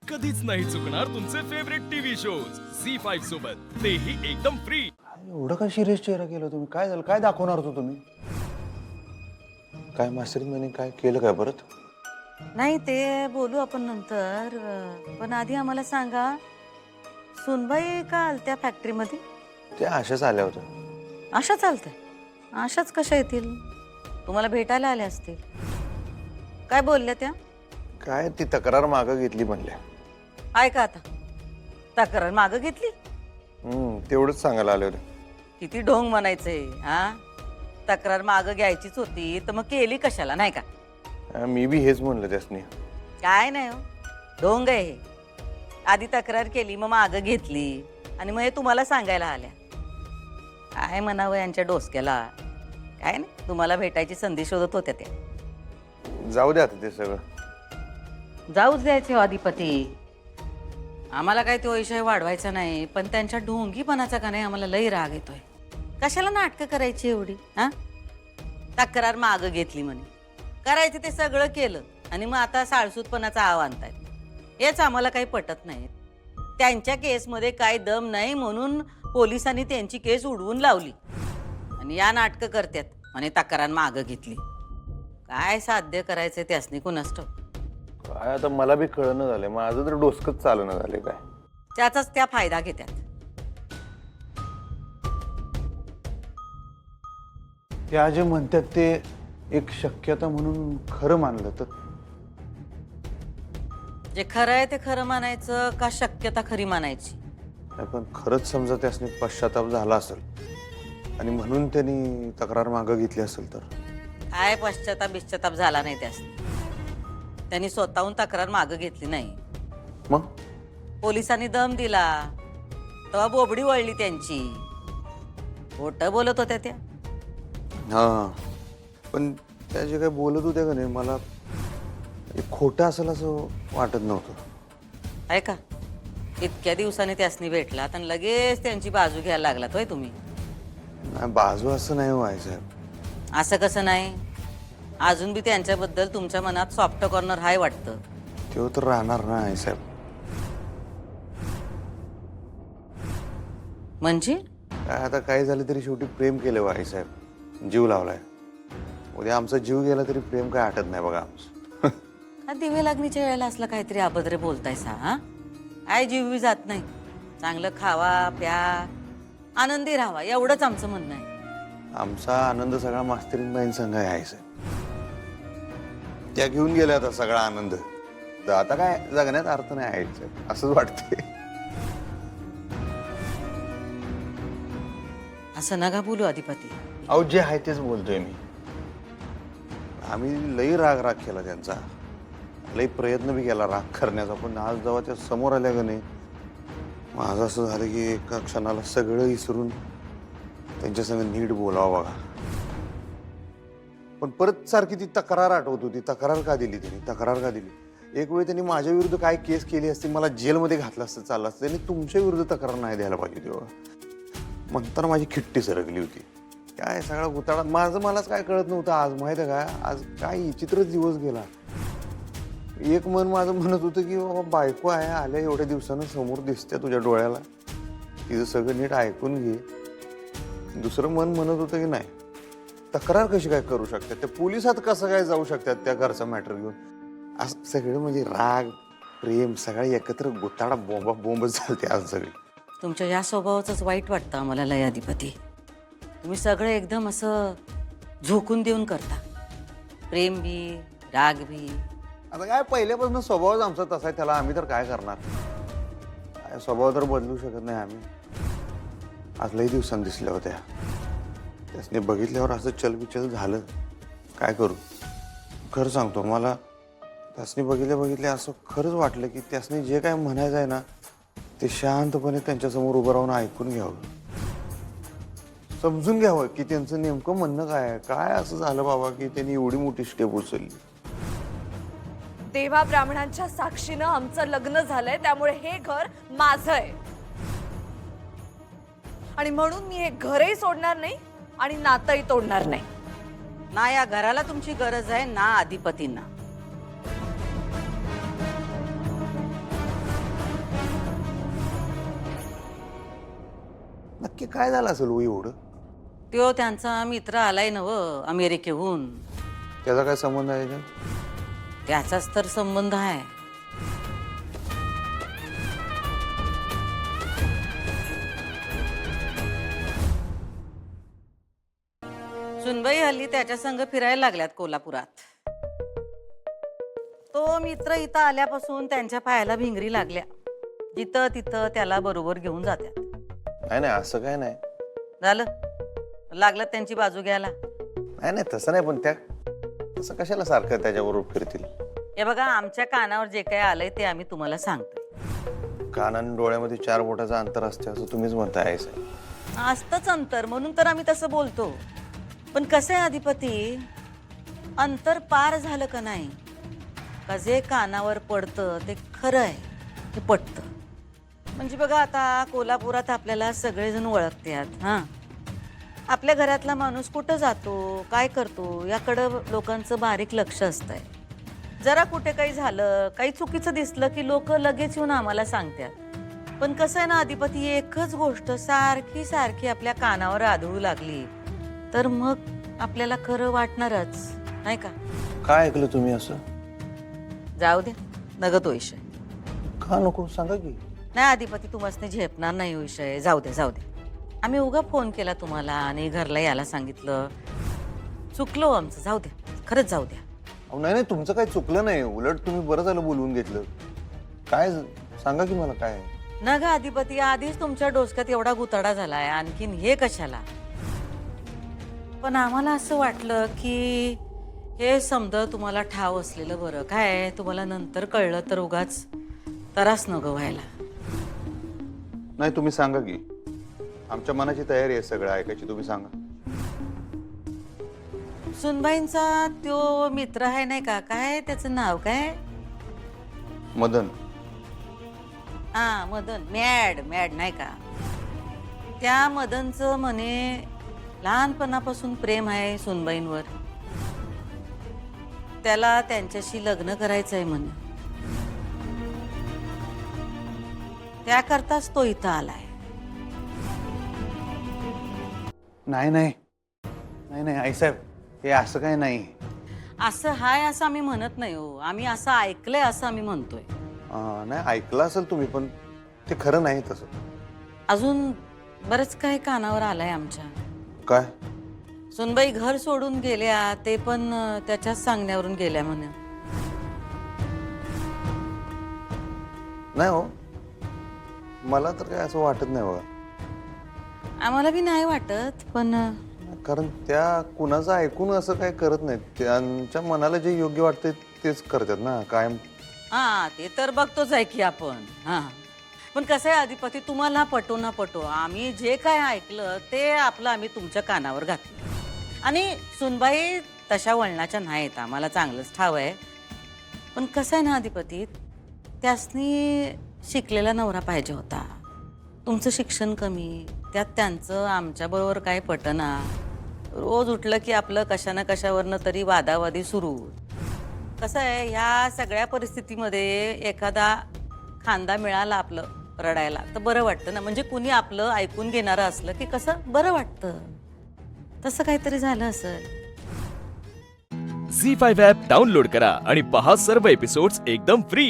कधीच नाही चुकणार तुमचे फेवरेट टीव्ही शोज झी5 सोबत, तेही एकदम फ्री। एवढं काय सिरियस चेहरा केला तुम्ही? काय झालं? काय दाखवणार होतो तुम्ही? काय मास्टरिंग म्हणे काय केलं काय परत? नाही ते बोलू आपण नंतर, पण आधी आम्हाला सांगा सुनबाई का आलत्या फॅक्टरीमध्ये? ते अशाच आल्या होत्या. अशा चालतंय? अशाच कशा येतील? तुम्हाला भेटायला आल्या असतील. काय बोलल्या त्या? काय ती तक्रार मागं घेतली म्हणल्या. ऐका आता, तक्रार मागं घेतली? तेवढंच सांगायला आले होते. किती ढोंग म्हणायचंय हा? तक्रार मागं घ्यायचीच होती तर मग केली कशाला, नाही का? मी बी हेच म्हणलं त्यासनी. काय नाही हो, ढोंग आहे हे. आधी तक्रार केली मग मागं घेतली आणि मग हे तुम्हाला सांगायला आल्या. काय म्हणावं यांच्या डोसक्याला? काय नाही, तुम्हाला भेटायची संधी शोधत होत्या त्या. जाऊ दे आता ते सगळं. जाऊच द्यायचे हो अधिपती. आम्हाला काय तो विषय वाढवायचा नाही, पण त्यांच्या ढोंगीपणाचा का नाही आम्हाला लई राग येतोय. कशाला नाटकं करायची एवढी हा? तक्रार मागं घेतली म्हणे, करायचं ते सगळं केलं आणि मग आता साळसूतपणाचा आव आणतायत. हेच आम्हाला काही पटत नाही. त्यांच्या केसमध्ये काय दम नाही म्हणून पोलिसांनी त्यांची केस उडवून लावली आणि या नाटकं करतात आणि तक्रार मागं घेतली. काय साध्य करायचंय त्यासनी कुणास ठाऊक. काय आता मला बी कळणं झालंय. माझं तर डोसकच चालणं झालंय काय. त्याचाच त्या फायदा घेतात. त्या जे म्हणतात ते एक शक्यता म्हणून खरं मानलं तर? जे खरं आहे ते खरं मानायचं का शक्यता खरी मानायची? नाही, पण खरंच समजा त्यासनी पश्चाताप झाला असेल आणि म्हणून त्यांनी तक्रार मागं घेतली असेल तर? काय पश्चाताप झाला नाही त्यास. त्यांनी स्वतःहून तक्रार मागं घेतली नाही. मग पोलिसांनी दम दिला तेव्हा बोबडी वळली त्यांची. खोटं बोलत होत्या त्या. हा, पण त्या जे काय बोलत होत्या का नाही मला खोटं असेल असं वाटत नव्हतं. ऐका, इतक्या दिवसांनी त्यासनी भेटला आणि लगेच त्यांची बाजू घ्यायला लागलात होय तुम्ही? नाही, बाजू असं नाही व्हायचं. असं कसं नाही? अजून बी त्यांच्याबद्दल तुमच्या मनात सॉफ्ट कॉर्नर हाय वाटतं. तेव्हा तर राहणार नाही साहेब. म्हणजे काय आता काय झालं तरी शेवटी प्रेम केलं आई साहेब. जीव लावलाय. उद्या आमचा जीव गेला तरी प्रेम काय आटत नाही बघा आमचं. हा दिवे लागणीच्या वेळेला असलं काहीतरी अभद्रे बोलतायसा हा? काय जीव बी जात नाही. चांगलं खावा प्या, आनंदी राहावा एवढंच आमचं म्हणणं आहे. आमचा आनंद सगळा मास्तरीन बाईन संघ आहे साहेब. त्या घेऊन गेल्या आता सगळा आनंद. तर आता काय जगण्यात अर्थ नाही आहे साहेब, असंच वाटतंय. असं नका बोलू अधिपती. अहो जे आहे तेच बोलतोय मी. आम्ही लई राग केला त्यांचा, लई प्रयत्न बी केला राग करण्याचा, पण आज जेव्हा त्या समोर आल्या का नाही माझं असं झालं की एका क्षणाला सगळं विसरून त्यांच्या संग नीट बोलावं बघा. पण परत सारखी ती तक्रार आठवत होती. तक्रार का दिली त्यांनी? तक्रार का दिली? एक वेळ त्यांनी माझ्या विरुद्ध काय केस केली असती, मला जेलमध्ये घातलं असतं चाललं असतं. त्यांनी तुमच्या विरुद्ध तक्रार नाही द्यायला पाहिजे तेव्हा. म्हणताना माझी खिट्टी सरकली होती. काय सगळा गुताळा माझं मलाच काय कळत नव्हतं. आज माहिती आहे का, आज काय विचित्रच दिवस गेला. एक मन माझं म्हणत होतं की बाबा बायको आहे, आल्या एवढ्या दिवसानं समोर दिसते तुझ्या डोळ्याला, तिचं सगळं नीट ऐकून घे. दुसरं मन म्हणत होतं की नाही, तक्रार कशी काय करू शकतात त्या, पोलिसात कसं काय जाऊ शकतात त्या घरचा मॅटर घेऊन. असं सगळं म्हणजे राग प्रेम सगळं एकत्र गुताडा बोंबच झालते आज सगळी. तुमच्या या स्वभावाचंच वाईट वाटतं आम्हाला लय अधिपती. तुम्ही सगळं एकदम असं झोकून देऊन करता. प्रेम बी राग बी. आता काय पहिल्यापासून स्वभावच आमचा तसा आहे, त्याला आम्ही तर काय करणार. काय स्वभाव तर बदलू शकत नाही आम्ही. आज लई दिवसांनी दिसल्या होत्या. त्यासने बघितल्यावर असं चलबिचल झालं. काय करू खरं सांगतो, मला त्यासने बघितल्या असं खरंच वाटलं की त्यासने जे काय म्हणायचं आहे ना ते शांतपणे त्यांच्यासमोर उभं राहून ऐकून घ्यावं, समजून घ्यावं की त्यांचं नेमकं म्हणणं काय आहे. काय असं झालं बाबा की त्यांनी एवढी मोठी स्टेप उचलली. देवा ब्राह्मणांच्या साक्षीनं आमचं लग्न झालंय, त्यामुळे हे घर माझं आहे आणि म्हणून मी हे घरही सोडणार नाही आणि नातंही तोडणार नाही. ना या घराला तुमची गरज आहे ना अधिपतींना. नक्की काय झालं असेल हो एवढं? त्यो त्यांचा मित्र आलाय नव अमेरिकेहून. त्याचा काय संबंध आहे का? त्याचाच तर संबंध आहे. सुनबाई हल्ली त्याच्या संग फिरायला लागल्यात कोल्हापुरात. तो मित्र इथं आल्यापासून त्यांच्या पायाला भिंगरी लागल्या. जिथं तिथं त्याला बरोबर घेऊन जात्यात. नाही नाही, असं काय नाही. झालं लागलं त्यांची बाजू घ्यायला. नाही नाही, तसं नाही, पण त्या तसं कशाला सारखं त्याच्याबरोबर फिरतील? हे बघा, आमच्या कानावर जे काही आलंय ते आम्ही तुम्हाला सांगतोय. कान आणि डोळ्यामध्ये 4 बोटाचं अंतर असते असं तुम्हीच म्हणताय आहे साहेब. असतंच अंतर, म्हणून तर आम्ही तसं बोलतो. पण कसं आहे अधिपती, अंतर पार झालं का नाही का जे कानावर पडतं ते खरं आहे, ते पटतं. म्हणजे बघा, आता कोल्हापुरात आपल्याला सगळेजण ओळखतात. हां, आपल्या घरातला माणूस कुठं जातो, काय करतो याकडं लोकांचं बारीक लक्ष असतंय. जरा कुठे काही झालं, काही चुकीचं दिसलं की लोक लगेच येऊन आम्हाला सांगतात. पण कसं आहे ना अधिपती, एकच गोष्ट सारखी सारखी आपल्या कानावर आदळू लागली तर मग आपल्याला खरं वाटणारच, नाही का? काय ऐकलं तुम्ही असं? जाऊ दे, नग तो विषय. का नको, सांगा की. नाही अधिपती, तुम्हाला झेपणार नाही हो विषय. जाऊ दे जाऊ दे. आम्ही उगा फोन केला तुम्हाला आणि घरला यायला सांगितलं. चुकलो आमचं, जाऊ दे, खरंच जाऊ द्या. अहो नाही नाही, तुमचं काही चुकलं नाही, उलट तुम्ही बरं झालं बोलवून घेतलं. काय सांगा की मला काय? न ग अधिपती, आधीच तुमच्या डोसक्यात एवढा गुताडा झालाय, आणखीन हे कशाला? पण आम्हाला असं वाटलं की हे समज तुम्हाला ठाव असलेलं बरं. काय तुम्हाला नंतर कळलं तर उगाच त्रास नको व्हायला. नाही, तुम्ही सांगा की. आमच्या मनाची तयारी आहे सगळं ऐकायची, तुम्ही सांगा. सुनबाईंचा तो मित्र आहे नाही का, काय त्याचं नाव काय? मदन. हा मदन, मॅड मॅड नाही का? त्या मदनचं म्हणे लहानपणापासून प्रेम आहे सुनबाईंवर. त्याला त्यांच्याशी लग्न करायचंय म्हणे. त्याकरताच तो इथं आलाय. नाही नाही नाही नाही, आईसाहेब हे असं काही नाही. असं हाय असं आम्ही म्हणत नाही हो. आम्ही असं ऐकलंय असं आम्ही म्हणतोय. नाही, ऐकलं असेल तुम्ही, पण ते खरं नाही तसं. अजून बरंच काय कानावर आलंय आमच्या. काय? सुनबाई घर सोडून गेल्या, ते पण त्याच्याच सांगण्यावरून गेल्या म्हणे. नाही हो, मला तर काय असं वाटत नाही बघा. आम्हाला बी नाही वाटत, पण कारण त्या कुणाचं ऐकून असं काय करत नाहीत. त्यांच्या मनाला जे योग्य वाटते तेच करतात ना कायम. हा, ते तर बघतोच आहे की आपण. हा, पण कसं आहे अधिपती, तुम्हाला पटो ना पटो, आम्ही जे काय ऐकलं ते आपलं आम्ही तुमच्या कानावर घातलं. आणि सुनबाई तशा वळणाच्या नाहीत, आम्हाला चांगलंच ठाव आहे. पण कसं आहे ना अधिपती, त्यासनी शिकलेला नवरा पाहिजे होता. तुमचं शिक्षण कमी, त्यात त्यांचं आमच्याबरोबर काय पटना. रोज उठलं की आपलं कशा ना कशावरनं तरी वादावादी सुरू. कसं आहे, ह्या सगळ्या परिस्थितीमध्ये एखादा खांदा मिळाला आपलं रडायला तर बरं वाटतं ना. म्हणजे कुणी आपलं ऐकून घेणारं असलं की कसं बरं वाटतं. तसं काहीतरी झालं असेल. झी5 ॲप डाउनलोड करा आणि पहा सर्व एपिसोड्स एकदम फ्री.